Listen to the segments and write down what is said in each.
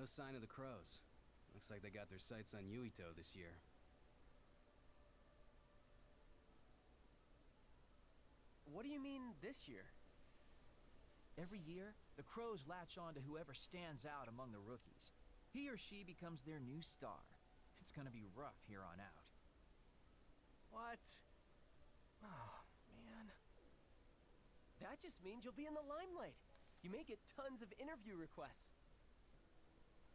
No sign of the crows. Looks like they got their sights on Yuito this year. What do you mean this year? Every year, the crows latch on to whoever stands out among the rookies. He or she becomes their new star. It's gonna be rough here on out. What? Oh, man. That just means you'll be in the limelight. You may get tons of interview requests.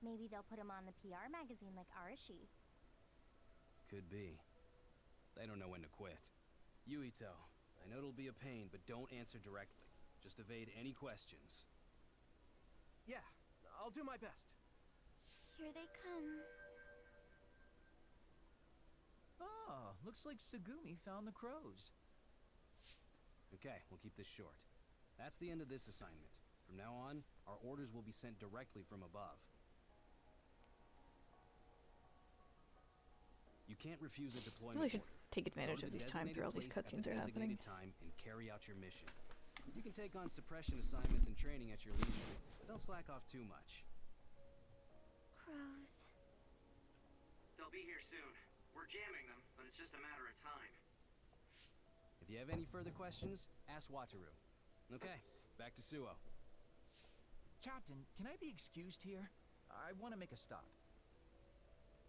Maybe they'll put him on the PR magazine like Arashi. Could be. They don't know when to quit. Yuito, I know it'll be a pain, but don't answer directly. Just evade any questions. Yeah, I'll do my best. Here they come. Oh, looks like Tsugumi found the crows. Okay, we'll keep this short. That's the end of this assignment. From now on, our orders will be sent directly from above. You can't refuse a deployment Really should order. take advantage of this time through all these cutscenes are happening. Time and carry out your mission. You can take on suppression assignments and training at your leisure, but don't slack off too much. Crows. They'll be here soon. We're jamming them, but it's just a matter of time. If you have any further questions, ask Wataru. Okay, back to Suo. Captain, can I be excused here? I want to make a stop.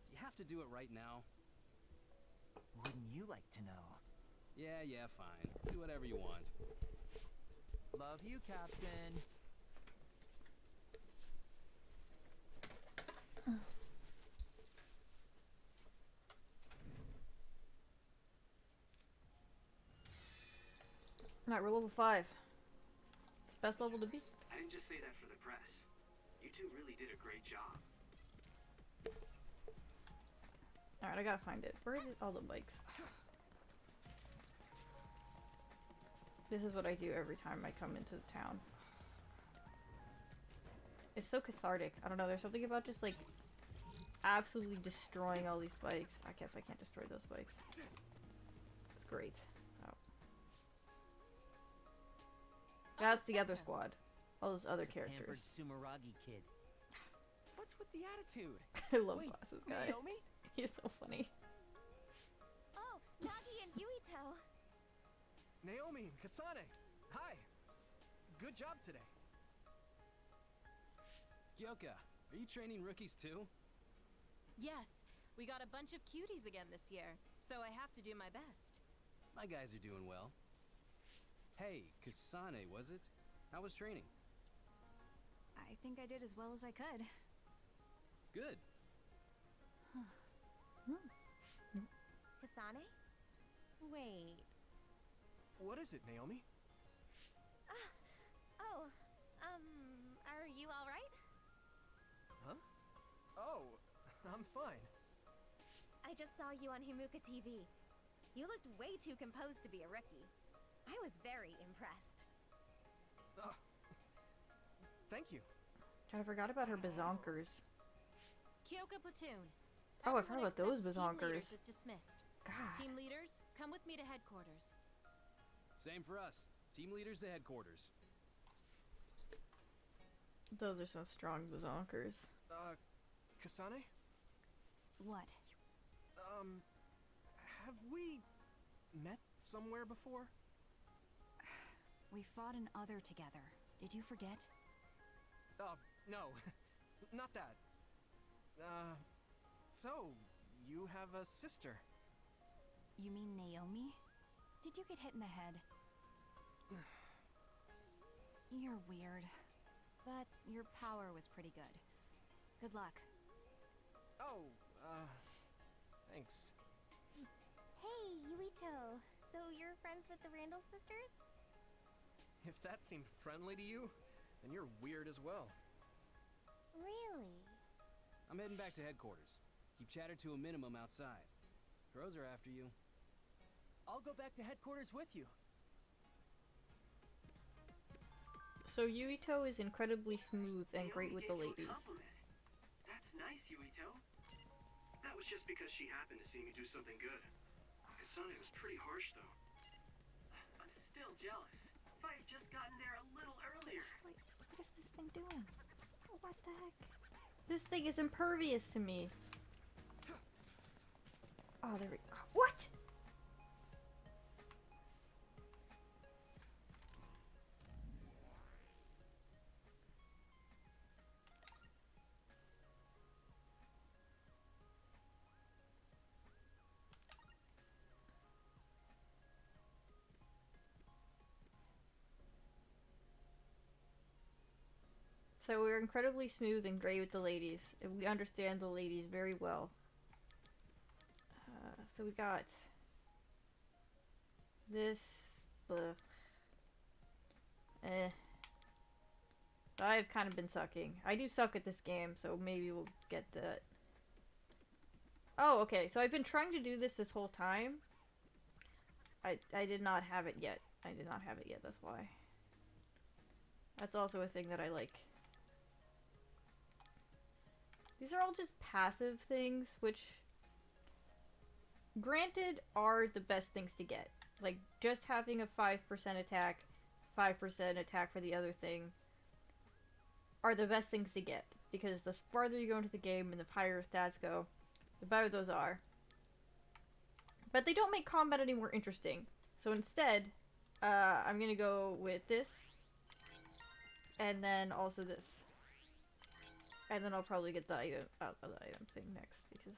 Do you have to do it right now? Wouldn't you like to know? Yeah, fine. Do whatever you want. Love you, Captain. Alright, we're level 5. It's the best level to be. I didn't just say that for the press. You two really did a great job. Alright, I gotta find it. Where is it? All the bikes. This is what I do every time I come into the town. It's so cathartic. I don't know, there's something about just like absolutely destroying all these bikes. I guess I can't destroy those bikes. It's great. Oh. That's the other squad. All those other Pampered characters. Sumeragi kid. What's with the attitude? I love Wait, glasses guy. Naomi? He's so funny. Oh, Nagi and Yuito. Naomi and Kasane. Hi. Good job today. Kyoka, are you training rookies too? Yes, we got a bunch of cuties again this year, so I have to do my best. My guys are doing well. Hey, Kasane, was it? How was training? I think I did as well as I could. Good. Kasane? Wait. What is it, Naomi? Oh, are you alright? Huh? Oh, I'm fine. I just saw you on Himuka TV. You looked way too composed to be a rookie. I was very impressed. Thank you. God, I forgot about her bazonkers. Kyoka platoon. Oh, I forgot about those Everyone except team bazonkers. leaders is dismissed. God. Team leaders, come with me to headquarters. Same for us. Team leaders to headquarters. Those are some strong bazonkers. Kasane? What? Have we met somewhere before? We fought an other together. Did you forget? No. Not that. So, you have a sister? You mean Naomi? Did you get hit in the head? You're weird. But your power was pretty good. Good luck. Oh, thanks. Hey, Yuito. So you're friends with the Randall sisters? If that seemed friendly to you, then you're weird as well. Really? I'm heading back to headquarters. Keep chatter to a minimum outside. Crows are after you. I'll go back to headquarters with you. So Yuito is incredibly smooth and great with the Naomi gave you a ladies. compliment. That's nice, Yuito. That was just because she happened to see me do something good. Kasane was pretty harsh, though. I'm still jealous. If I had just gotten there a little earlier. Like, what is this thing doing? What the heck? This thing is impervious to me. Oh, there we go. What? So we're incredibly smooth and great with the ladies. And we understand the ladies very well. So we got this. I've kind of been sucking. I do suck at this game, so maybe we'll get that. Oh, okay. So I've been trying to do this whole time. I did not have it yet. I did not have it yet, that's why. That's also a thing that I like. These are all just passive things, which, granted, are the best things to get. Like, just having a 5% attack, 5% attack for the other thing, are the best things to get. Because the farther you go into the game and the higher stats go, the better those are. But they don't make combat any more interesting. So instead, I'm gonna go with this. And then also this. And then I'll probably get the item, the item thing next, because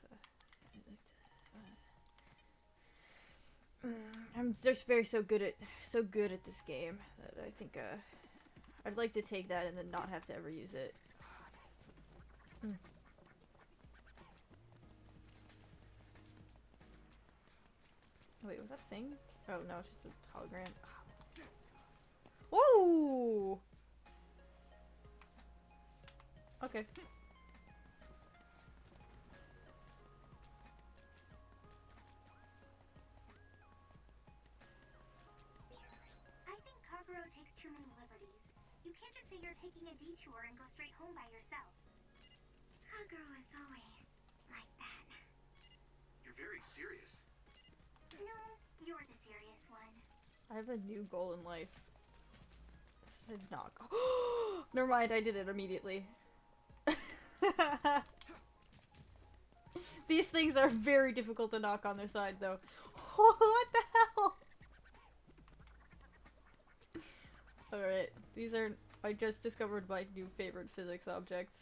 I'm just so good at this game that I think I'd like to take that and then not have to ever use it. Wait, was that a thing? Oh no, it's just a hologram. Whoa! Okay. I think Kaguro takes too many liberties. You can't just say you're taking a detour and go straight home by yourself. Kaguro is always like that. You're very serious. No, you're the serious one. I have a new goal in life. It's to knock. Never mind, I did it immediately. These things are very difficult to knock on their side, though. What the hell? Alright, these are... I just discovered my new favorite physics objects.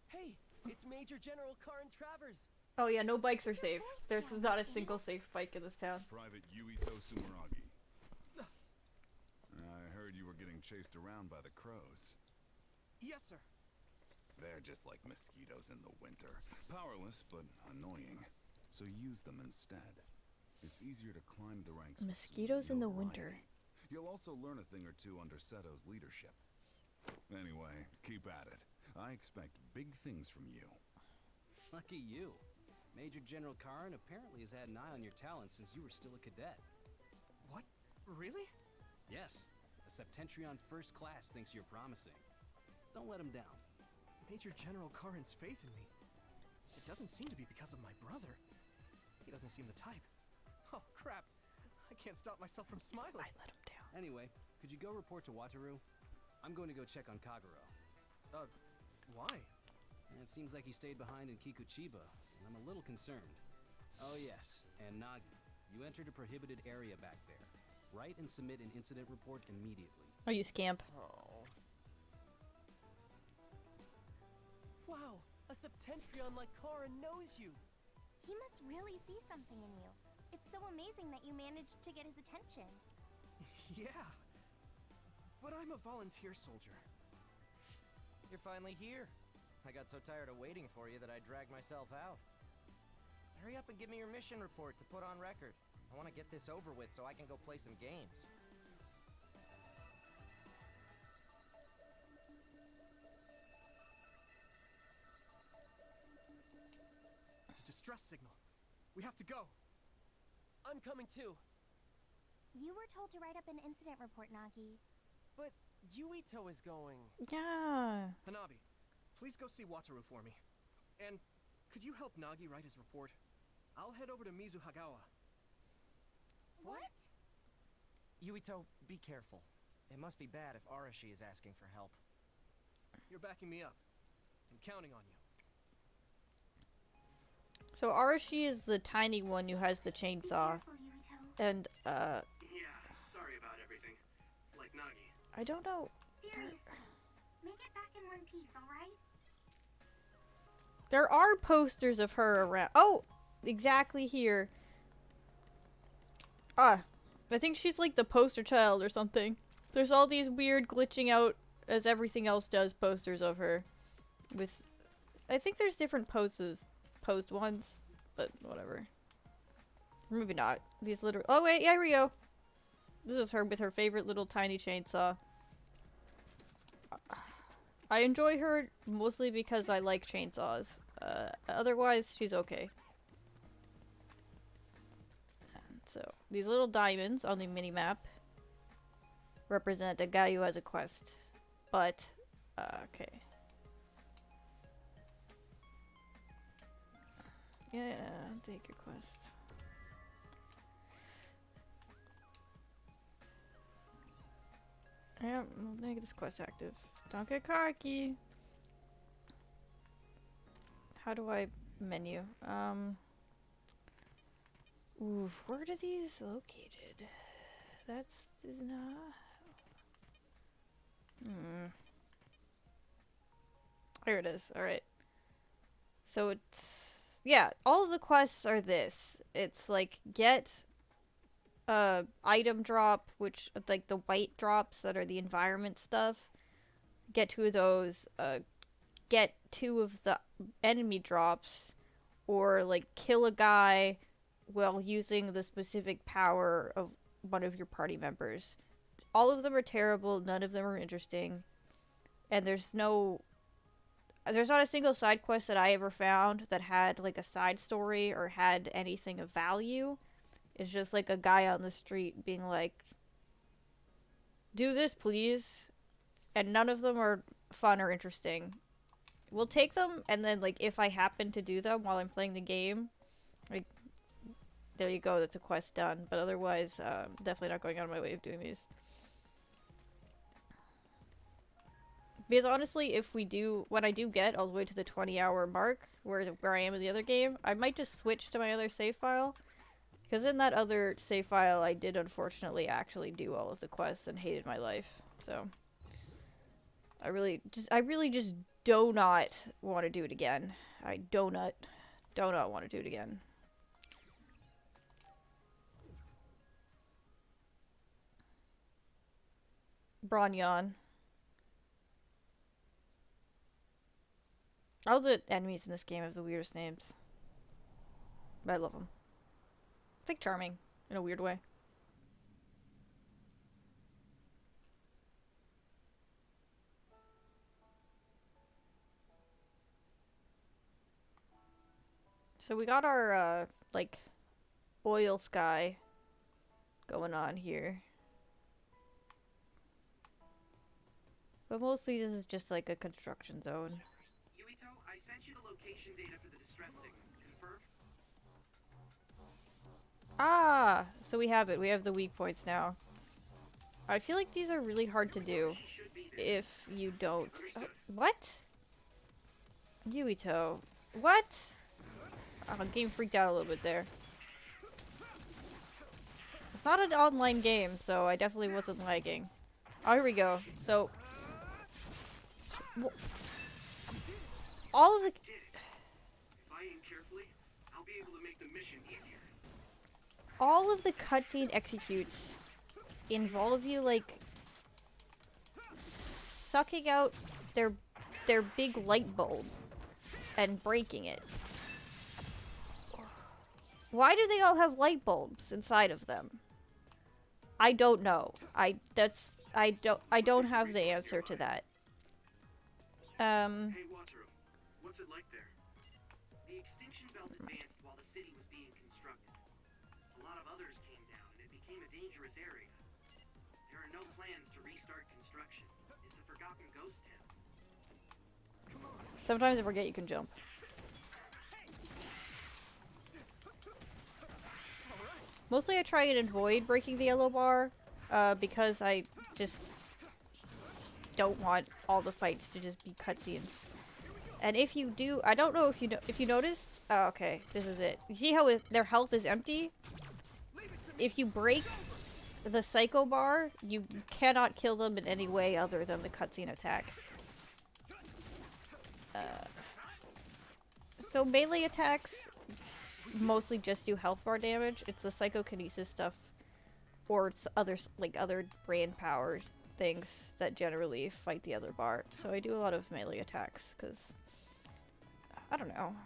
Hey, it's Major General Karin Travers. Oh yeah, no bikes are safe. There's not a single safe bike in this town. Private Yuito Sumeragi. I heard you were getting chased around by the crows. Yes, sir. They're just like mosquitoes in the winter. Powerless, but annoying. So use them instead. It's easier to climb the ranks with Mosquitoes in the notoriety. winter. You'll also learn a thing or two under Seto's leadership. Anyway, keep at it. I expect big things from you. Lucky you. Major General Karin apparently has had an eye on your talent since you were still a cadet. What? Really? Yes. A Septentrion First Class thinks you're promising. Don't let him down. Major General Karin's faith in me. It doesn't seem to be because of my brother. He doesn't seem the type. Oh, crap. I can't stop myself from smiling. I let him down. Anyway, could you go report to Wataru? I'm going to go check on Kaguro. Why? And it seems like he stayed behind in Kikuchiba, and I'm a little concerned. Oh yes, and Nagi, you entered a prohibited area back there. Write and submit an incident report immediately. Oh, you scamp. Oh. Wow, a Septentrion like Karin knows you. He must really see something in you. It's so amazing that you managed to get his attention. Yeah. But I'm a volunteer soldier. You're finally here. I got so tired of waiting for you that I dragged myself out. Hurry up and give me your mission report to put on record. I want to get this over with so I can go play some games. It's a distress signal. We have to go. I'm coming too. You were told to write up an incident report, Nagi. But Yuito is going. Yeah. Hanabi, please go see Wataru for me. And could you help Nagi write his report? I'll head over to Mizuhagawa. What? Yuito, be careful. It must be bad if Arashi is asking for help. You're backing me up. I'm counting on you. So Arashi is the tiny one who has the chainsaw. Careful, Yuito. And, Yeah, sorry about everything. Like Nagi. I don't know. Seriously. Make it back in one piece, alright? There are posters of her around. Oh! Exactly here. I think she's like the poster child or something. There's all these weird glitching out as everything else does posters of her. With, I think there's different posed ones, but whatever. Maybe not. These little, oh wait, yeah, here we go. This is her with her favorite little tiny chainsaw. I enjoy her mostly because I like chainsaws. Otherwise, she's okay. So, these little diamonds on the mini-map represent a guy who has a quest. But, okay. Yeah, take your quest. Yeah, we'll make this quest active. Don't get cocky! How do I menu? Ooh, where are these located? That's not... Here it is, alright. So it's... yeah, all of the quests are this. It's like, get... item drop, which, like, the white drops that are the environment stuff. Get 2 of those. Get 2 of the enemy drops. Or, like, kill a guy while using the specific power of one of your party members. All of them are terrible, none of them are interesting. And there's not a single side quest that I ever found that had, like, a side story or had anything of value. It's just, like, a guy on the street being like, do this, please. And none of them are fun or interesting. We'll take them, and then, like, if I happen to do them while I'm playing the game, like, there you go, that's a quest done. But otherwise, definitely not going out of my way of doing these. Because honestly, when I do get all the way to the 20-hour mark, where I am in the other game, I might just switch to my other save file. Because in that other save file, I did unfortunately actually do all of the quests and hated my life. So, I really just do not want to do it again. I do not want to do it again. Bronyon. All the enemies in this game have the weirdest names. But I love them. It's like charming, in a weird way. So we got our, like, oil sky going on here. But mostly this is just like a construction zone. Yuito, I sent you the location data for the distress signal. Confirmed? Ah! So we have it. We have the weak points now. I feel like these are really hard to do if you don't... what? Yuito. What? Oh, game freaked out a little bit there. It's not an online game, so I definitely wasn't lagging. Oh, here we go. So... all of the... If I aim carefully, I'll be able to make the mission easier. all of the cutscene executes involve you, like, sucking out their big light bulb and breaking it. Why do they all have light bulbs inside of them? I don't know. I don't have the answer to that. Hey, Wataru, what's it like there? The extinction belt advanced while the city was being constructed. A lot of others came down, and it became a dangerous area. There are no plans to restart construction. It's a forgotten ghost town. Sometimes I forget you can jump. Mostly I try and avoid breaking the yellow bar, because I just don't want all the fights to just be cutscenes. And if you do, I don't know if you noticed. Oh, okay, this is it. You see how their health is empty? If you break the Psycho Bar, you cannot kill them in any way other than the cutscene attack. So melee attacks mostly just do health bar damage. It's the psychokinesis stuff, or it's other brain power things that generally fight the other bar. So I do a lot of melee attacks because I don't know.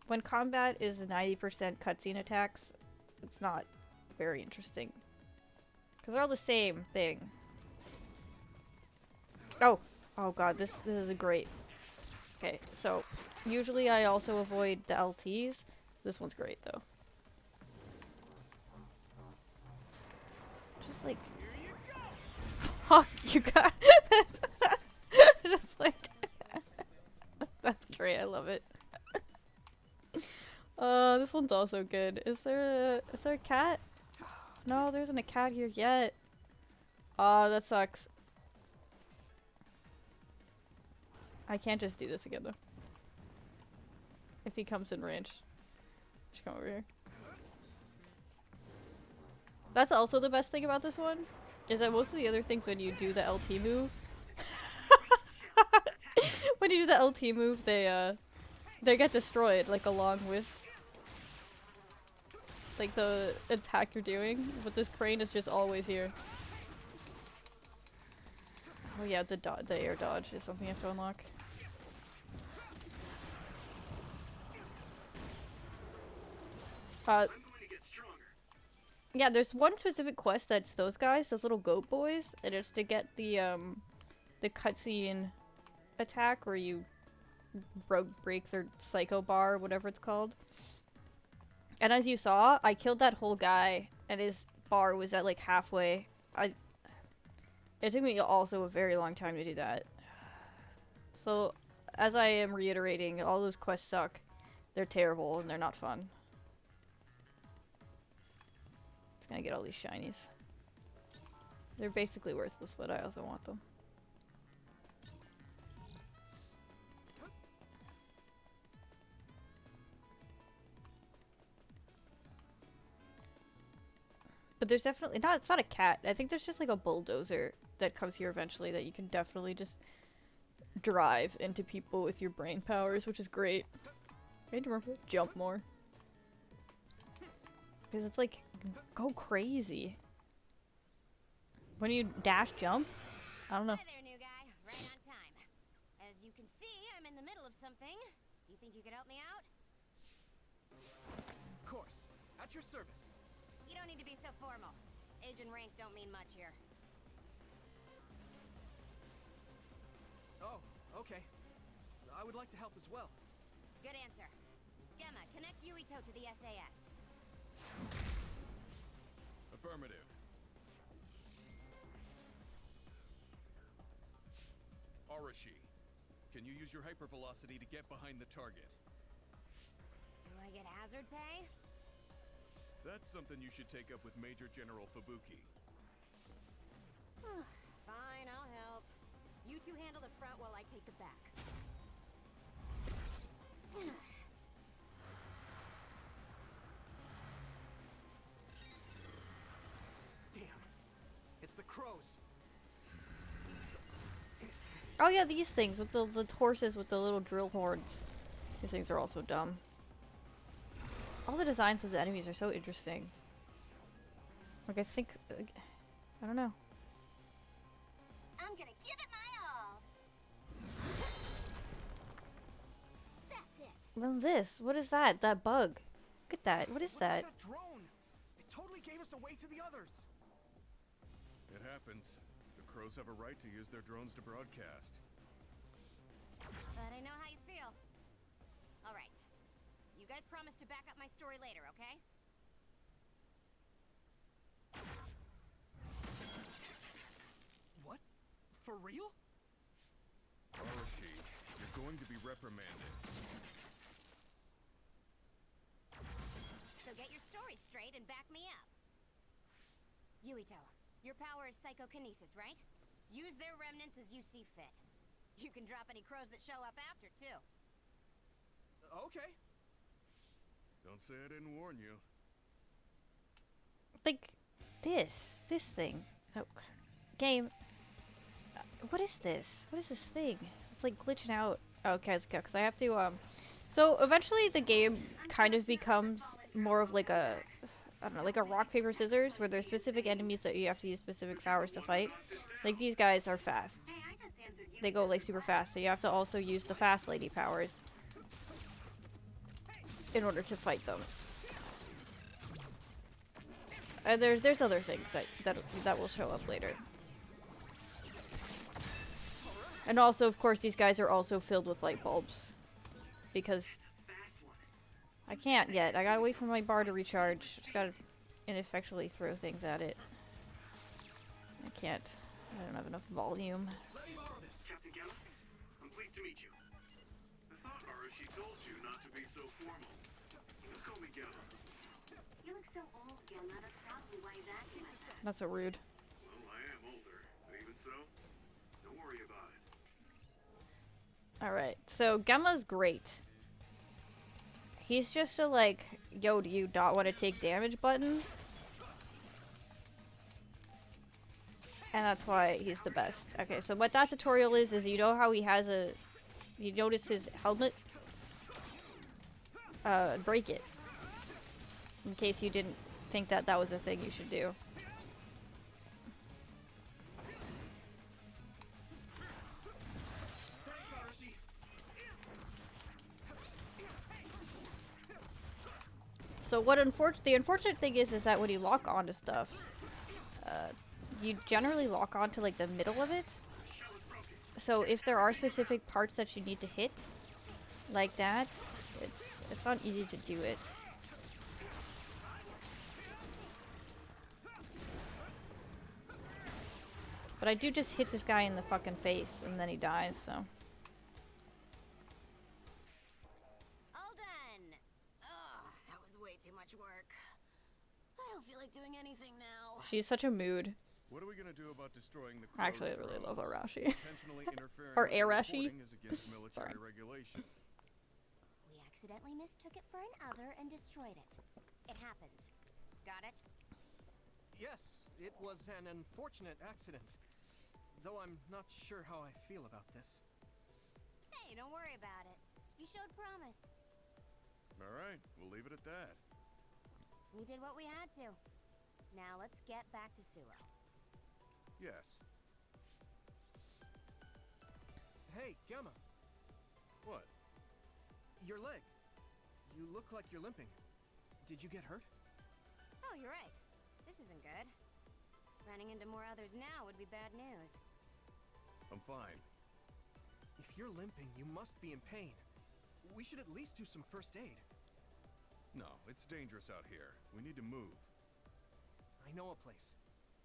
When combat is 90% cutscene attacks, it's not very interesting because they're all the same thing. Oh god, this is a great. Okay, so usually I also avoid the LTs. This one's great though. Just like, fuck you guys. Just like, that's great. I love it. This one's also good. Is there a cat? No, there isn't a cat here yet. Oh, that sucks. I can't just do this again though. If he comes in range. Just come over here. That's also the best thing about this one, is that most of the other things when you do the LT move when you do the LT move, they get destroyed, like along with like the attack you're doing. But this crane is just always here. Oh yeah, the air dodge is something you have to unlock. Yeah, there's one specific quest that's those guys, those little goat boys, and it's to get the cutscene attack where you break their psycho bar, whatever it's called. And as you saw, I killed that whole guy, and his bar was at like halfway. It took me also a very long time to do that. So, as I am reiterating, all those quests suck. They're terrible, and they're not fun. It's gonna get all these shinies. They're basically worthless, but I also want them. But there's definitely it's not a cat. I think there's just like a bulldozer that comes here eventually that you can definitely just drive into people with your brain powers, which is great. I need to remember to jump more. Because it's like, go crazy. When you dash jump? I don't know. Hi there, new guy. Right on time. As you can see, I'm in the middle of something. Do you think you could help me out? Of course. At your service. You don't need to be so formal. Age and rank don't mean much here. Oh, okay. I would like to help as well. Good answer. Gemma, connect Yuito to the SAS. Affirmative. Arashi, can you use your hypervelocity to get behind the target? Do I get hazard pay? That's something you should take up with Major General Fubuki. Fine, I'll help. You two handle the front while I take the back. Damn. It's the crows. Oh yeah, these things with the horses with the little drill horns. These things are also dumb. All the designs of the enemies are so interesting. Like I think, I don't know. I'm gonna give it my all. That's it. Well, what is that? That bug. Look at that. What is that? That drone? It totally gave us away to the others. It happens. The crows have a right to use their drones to broadcast. But I know how you feel. All right. You guys promise to back up my story later, okay? What? For real? Arashi, you're going to be reprimanded. So get your story straight and back me up. Yuito, Your power is psychokinesis, right? Use their remnants as you see fit. You can drop any crows that show up after, too. Okay. Don't say I didn't warn you. Like, this thing. So, game. What is this? What is this thing? It's like glitching out. Okay, let's go, because I have to, So, eventually the game kind of becomes more of like a, I don't know, like a rock, paper, scissors, where there's specific enemies that you have to use specific powers to fight. Like, these guys are fast. They go, like, super fast, so you have to also use the fast lady powers in order to fight them. And there's other things that will show up later. And also, of course, these guys are also filled with light bulbs. Because I can't yet. I gotta wait for my bar to recharge. Just gotta ineffectually throw things at it. I can't. I don't have enough volume. Captain Gamma, I'm pleased to meet you. I thought Arashi told you not to be so formal. Just call me Gamma. You look so old, Gamma. That's probably why he's acting like that. That's so rude. Well, I am older, but even so, don't worry about it. Alright, so Gemma's great. He's just a like, yo, do you not want to take damage button? And that's why he's the best. Okay, so what that tutorial is you know how he has a... You notice his helmet? Break it. In case you didn't think that that was a thing you should do. So what the unfortunate thing is that when you lock onto stuff, you generally lock onto like the middle of it. So if there are specific parts that you need to hit, like that, it's not easy to do it. But I do just hit this guy in the fucking face and then he dies, so. All done. Ugh, that was way too much work. I don't feel like doing anything now. She's such a mood. What are we gonna do about destroying the Actually, I really love Arashi. Intentionally interfering Or with Arashi. reporting is against military regulation. We accidentally mistook it for an other and destroyed it. It happens. Got it? Yes, it was an unfortunate accident. Though I'm not sure how I feel about this. Hey, don't worry about it. You showed promise. All right, we'll leave it at that. We did what we had to. Now let's get back to Suro. Yes. Hey, Gamma. What? Your leg. You look like you're limping. Did you get hurt? Oh, you're right. This isn't good. Running into more others now would be bad news. I'm fine. If you're limping, you must be in pain. We should at least do some first aid. No, it's dangerous out here. We need to move. I know a place.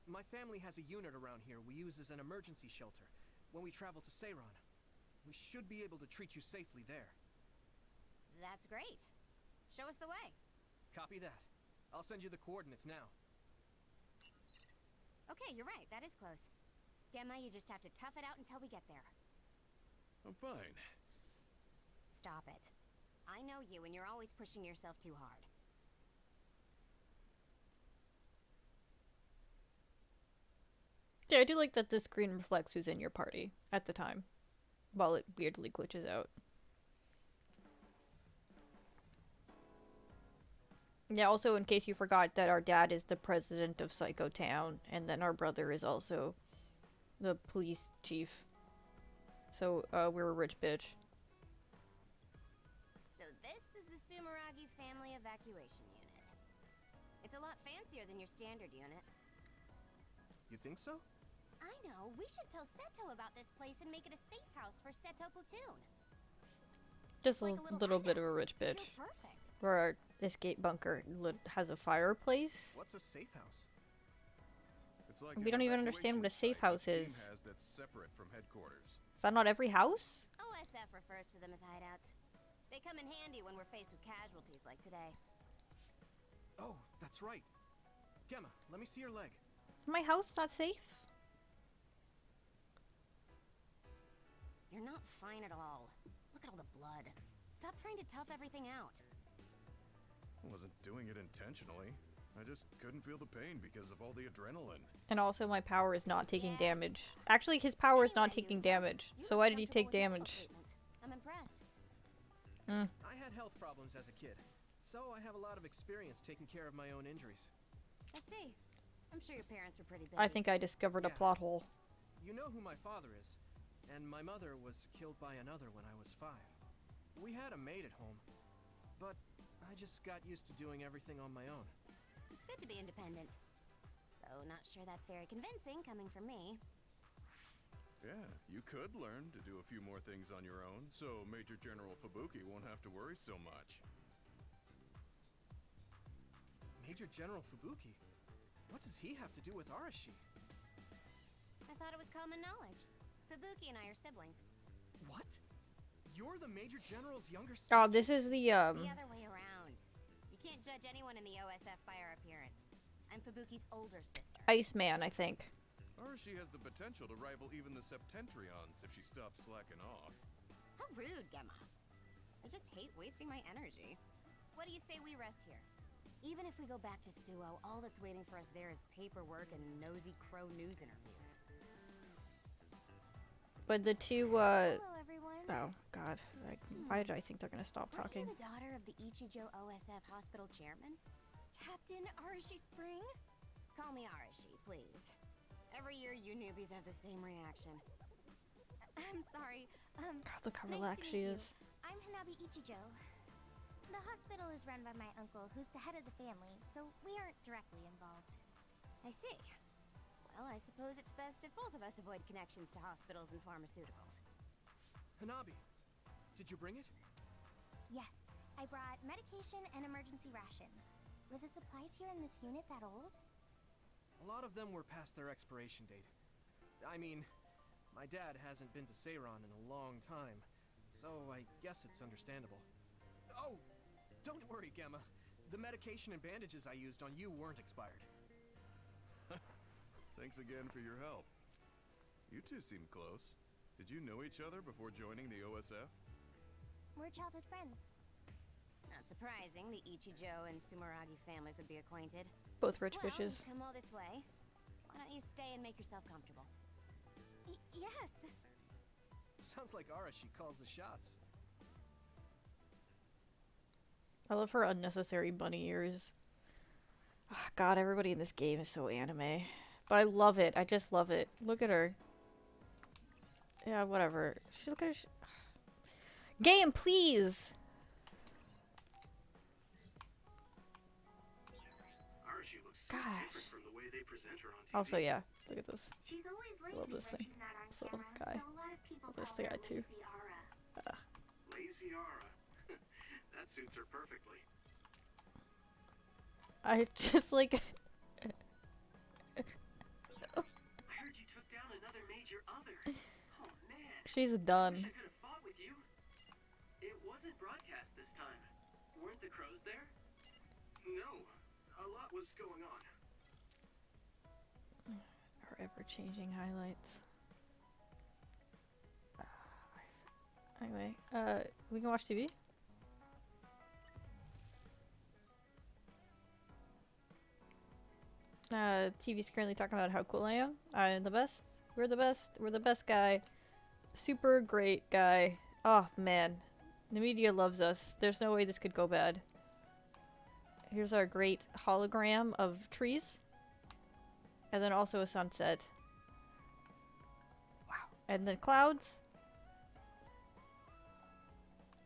My family has a unit around here we use as an emergency shelter when we travel to Seiron. We should be able to treat you safely there. That's great. Show us the way. Copy that. I'll send you the coordinates now. Okay, you're right. That is close. Gemma, you just have to tough it out until we get there. I'm fine. Stop it. I know you, and you're always pushing yourself too hard. Yeah, I do like that the screen reflects who's in your party at the time, while it weirdly glitches out. Yeah, also in case you forgot that our dad is the president of Psycho Town, and then our brother is also the police chief. So, we're a rich bitch. So this is the Sumeragi Family Evacuation Unit. It's a lot fancier than your standard unit. You think so? I know. We should tell Seto about this place and make it a safe house for Seto Platoon. Just Like a little bit of a rich bitch. Feels perfect. Where our escape bunker has a fireplace. What's a safe house? It's like We don't even understand what a safe house is. Has that's separate from headquarters. Is that not every house? OSF refers to them as hideouts. They come in handy when we're faced with casualties like today. Oh, that's right. Gemma, let me see your leg. My house not safe? You're not fine at all. Look at all the blood. Stop trying to tough everything out. I wasn't doing it intentionally. I just couldn't feel the pain because of all the adrenaline. And also my power is not taking damage. Actually, his power is not taking damage. So why did he take damage? I'm impressed. I had health problems as a kid, so I have a lot of experience taking care of my own injuries. I see. I'm sure your parents were pretty busy. I think I discovered a plot hole. You know who my father is, and my mother was killed by another when I was 5. We had a maid at home, but I just got used to doing everything on my own. It's good to be independent. Though not sure that's very convincing coming from me. Yeah, you could learn to do a few more things on your own, so Major General Fubuki won't have to worry so much. Major General Fubuki? What does he have to do with Arashi? I thought it was common knowledge. Fubuki and I are siblings. What? You're the Major General's younger sister? Oh, this is the The other way around. You can't judge anyone in the OSF by our appearance. I'm Fubuki's older sister. Iceman, I think. Arashi has the potential to rival even the Septentrions if she stops slacking off. How rude, Gemma. I just hate wasting my energy. What do you say we rest here? Even if we go back to Suo, all that's waiting for us there is paperwork and nosy crow news interviews. But the two, Hello, everyone. Oh, God. Why did I think they're gonna stop talking? Are you the daughter of the Ichijo OSF hospital chairman? Captain Arashi Spring? Call me Arashi, please. Every year you newbies have the same reaction. I'm sorry. God, look how Nice to relaxed meet she you. is. I'm Hanabi Ichijo. The hospital is run by my uncle, who's the head of the family, so we aren't directly involved. I see. Well, I suppose it's best if both of us avoid connections to hospitals and pharmaceuticals. Hanabi, did you bring it? Yes, I brought medication and emergency rations. Were the supplies here in this unit that old? A lot of them were past their expiration date. I mean, my dad hasn't been to Seiron in a long time, so I guess it's understandable. Oh, don't worry, Gemma. The medication and bandages I used on you weren't expired. Thanks again for your help. You two seem close. Did you know each other before joining the OSF? We're childhood friends. Not surprising, the Ichijo and Sumeragi families would be acquainted. Both rich Well, bitches. you've come all this way. Why don't you stay and make yourself comfortable? Yes. Sounds like Arashi calls the shots. I love her unnecessary bunny ears. Oh, God, everybody in this game is so anime. But I love it. I just love it. Look at her. Yeah, whatever. Look at her. Game, please! Arashi looks so Gosh. different from the way they present her on TV. Also, yeah. Look at this. She's always I lazy love this when thing. she's not on This little camera, guy. so a lot of people This call her guy, too. Lazy Aura. Lazy Aura. That suits her perfectly. I just like. I heard you took down another major other. Oh man. She's Wish done. I could have fought with you. It wasn't broadcast this time. Weren't the crows there? No. A lot was going on. Our ever-changing highlights. Anyway, we can watch TV? TV's currently talking about how cool I am. I'm the best. We're the best. We're the best guy. Super great guy. Oh, man. The media loves us. There's no way this could go bad. Here's our great hologram of trees. And then also a sunset. Wow. And then clouds.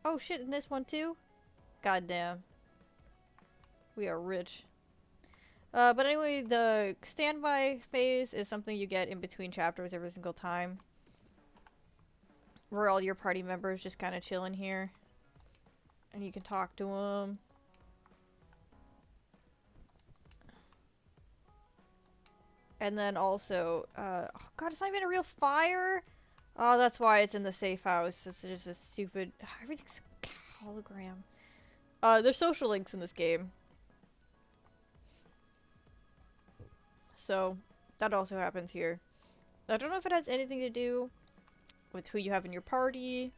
Oh shit, in this one too? Goddamn. We are rich. But anyway, the standby phase is something you get in between chapters every single time. Where all your party members just kind of chilling here. And you can talk to them. And then also, oh god, it's not even a real fire! Oh, that's why it's in the safe house. It's just a stupid, everything's a hologram. There's social links in this game. So, That also happens here. I don't know if it has anything to do with who you have in your party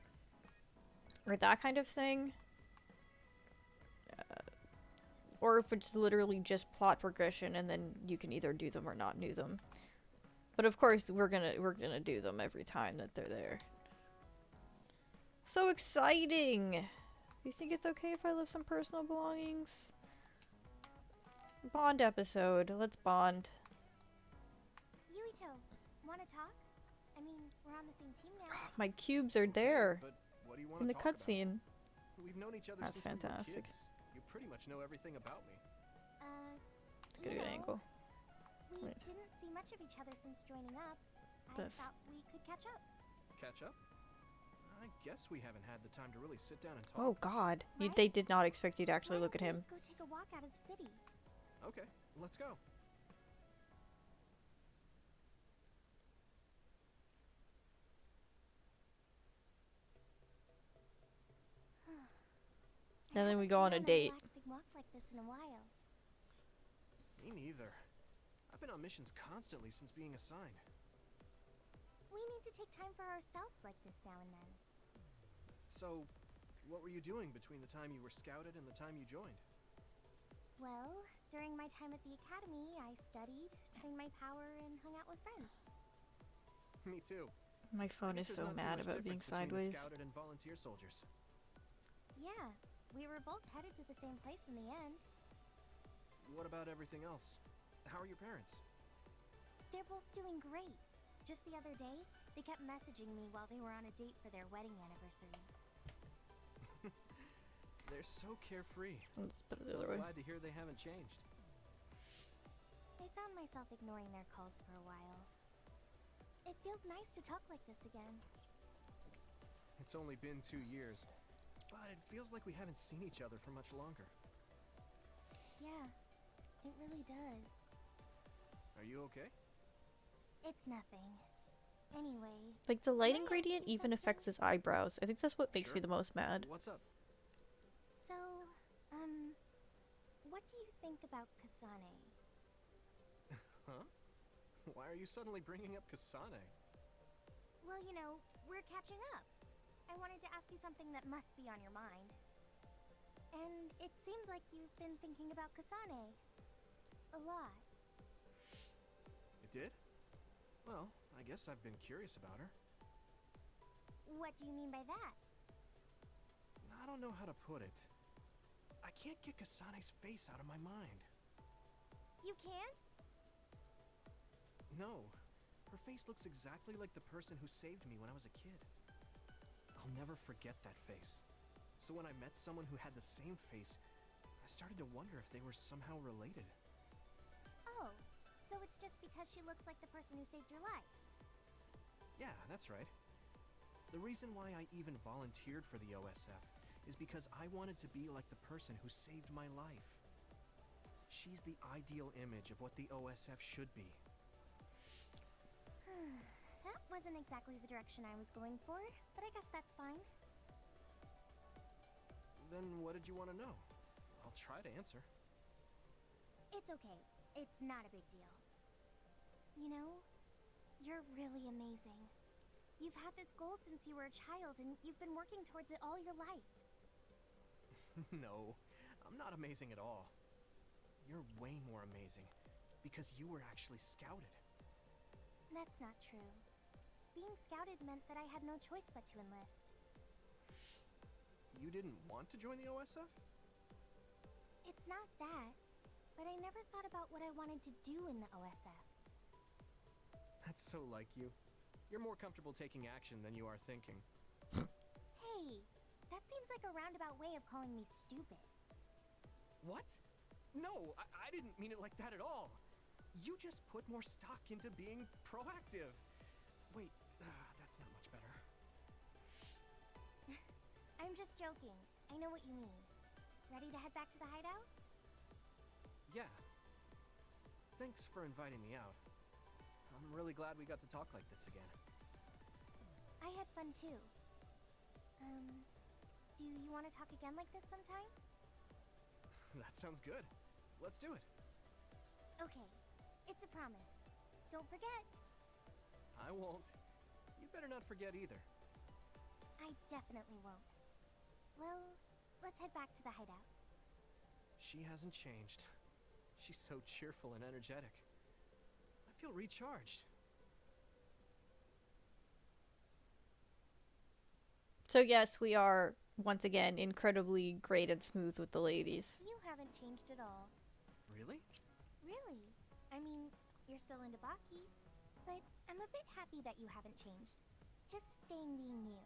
or that kind of thing. Or if it's literally just plot progression and then you can either do them or not do them. But of course, we're gonna do them every time that they're there. So exciting! You think it's okay if I leave some personal belongings? Bond episode. Let's bond. Yuito, wanna talk? I mean, we're on the same team now. My cubes are there But what do you want in to the talk about? cutscene. We've known each other That's since we were fantastic. kids. You pretty much know everything about me. It's a good angle. We Wait. didn't see much of each other since joining up. I This. thought we could catch up. Catch up? I guess we haven't had the time to really sit down and talk. Oh god. Right? They did not expect you to actually Why look at don't him. we go take a walk out of the city? Okay, let's go. And then we haven't go on been a date. relaxing walk like this in a while. Me neither. I've been on missions constantly since being assigned. We need to take time for ourselves like this now and then. So, what were you doing between the time you were scouted and the time you joined? Well, during my time at the academy, I studied, trained my power, and hung out with friends. Me too. My phone is There's so not too mad much about being difference between the sideways. scouted and volunteer soldiers. Yeah, we were both headed to the same place in the end. What about everything else? How are your parents? They're both doing great. Just the other day, they kept messaging me while they were on a date for their wedding anniversary. They're so carefree. Let's put it the other way. Glad to hear they haven't changed. I found myself ignoring their calls for a while. It feels nice to talk like this again. It's only been 2 years, but it feels like we haven't seen each other for much longer. Yeah, it really does. Are you okay? It's nothing. Anyway, Like, the light Can I ask ingredient you even something? affects his eyebrows. I think that's what makes me Sure. the most mad. What's up? so, what do you think about Kasane? Huh? Why are you suddenly bringing up Kasane? Well, you know, we're catching up. I wanted to ask you something that must be on your mind. And it seemed like you've been thinking about Kasane. A lot. It did? Well, I guess I've been curious about her. What do you mean by that? I don't know how to put it. I can't get Kasane's face out of my mind. You can't? No. Her face looks exactly like the person who saved me when I was a kid. I'll never forget that face. So when I met someone who had the same face, I started to wonder if they were somehow related. Oh, so it's just because she looks like the person who saved your life. Yeah, that's right. The reason why I even volunteered for the OSF is because I wanted to be like the person who saved my life. She's the ideal image of what the OSF should be. That wasn't exactly the direction I was going for, but I guess that's fine. Then what did you want to know? I'll try to answer. It's okay. It's not a big deal. You know, you're really amazing. You've had this goal since you were a child, and you've been working towards it all your life. No, I'm not amazing at all. You're way more amazing, because you were actually scouted. That's not true. Being scouted meant that I had no choice but to enlist. You didn't want to join the OSF? It's not that, but I never thought about what I wanted to do in the OSF. That's so like you. You're more comfortable taking action than you are thinking. Hey, that seems like a roundabout way of calling me stupid. What? No, I didn't mean it like that at all. You just put more stock into being proactive. Wait, that's not much better. I'm just joking. I know what you mean. Ready to head back to the hideout? Yeah. Thanks for inviting me out. I'm really glad we got to talk like this again. I had fun too. Do you want to talk again like this sometime? That sounds good. Let's do it. Okay, it's a promise. don't forget. I won't. You better not forget either. I definitely won't. Well, let's head back to the hideout. She hasn't changed. She's so cheerful and energetic. I feel recharged. So yes, we are, once again, incredibly great and smooth with the ladies. You haven't changed at all. Really? Really? I mean, you're still into Baki, but I'm a bit happy that you haven't changed. Just staying being you.